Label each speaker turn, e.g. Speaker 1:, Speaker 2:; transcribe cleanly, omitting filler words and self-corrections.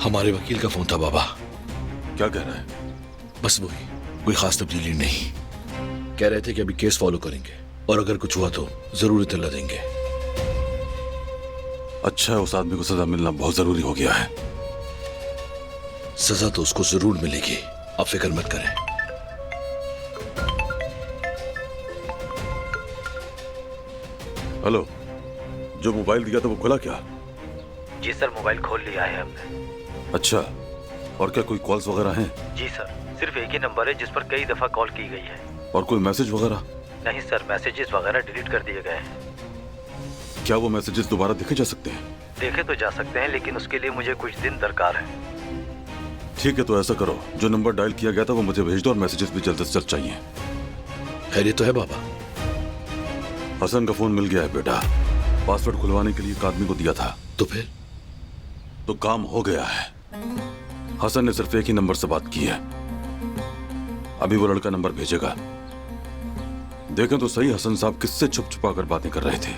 Speaker 1: हमारे वकील का फोन था बाबा।
Speaker 2: क्या कह रहा है?
Speaker 1: बस वही, कोई खास तब्दीली नहीं। कह रहे थे कि अभी केस फॉलो करेंगे और अगर कुछ हुआ तो जरूर इत्तला देंगे।
Speaker 2: अच्छा है, उस आदमी को सजा मिलना बहुत जरूरी हो गया है।
Speaker 1: सजा तो उसको जरूर मिलेगी, आप फिक्र मत करें।
Speaker 2: हेलो, जो मोबाइल दिया था वो खुला क्या?
Speaker 3: जी सर, मोबाइल खोल लिया है हमने।
Speaker 2: अच्छा, और क्या कोई कॉल्स वगैरह हैं?
Speaker 3: जी सर, सिर्फ एक ही नंबर है जिस पर कई दफा कॉल की गई है।
Speaker 2: और कोई मैसेज वगैरह?
Speaker 3: नहीं सर, मैसेजेस वगैरह डिलीट कर दिए गए हैं।
Speaker 2: क्या वो मैसेजेस दोबारा देखे जा सकते हैं?
Speaker 3: देखे तो जा सकते हैं, लेकिन उसके लिए मुझे कुछ दिन दरकार है।
Speaker 2: ठीक है, तो ऐसा करो, जो नंबर डायल किया गया था वो मुझे भेज दो और मैसेजेस भी जल्द से जल्द चाहिए।
Speaker 1: खैरियत तो है बाबा?
Speaker 2: हसन का फोन मिल गया है बेटा। पासवर्ड खुलवाने के लिए एक आदमी को दिया था।
Speaker 1: तो फिर?
Speaker 2: तो काम हो गया है। हसन ने सिर्फ एक ही नंबर से बात की है। अभी वो लड़का नंबर भेजेगा। देखें तो सही, हसन साहब किससे छुप छुपा कर बातें कर रहे थे।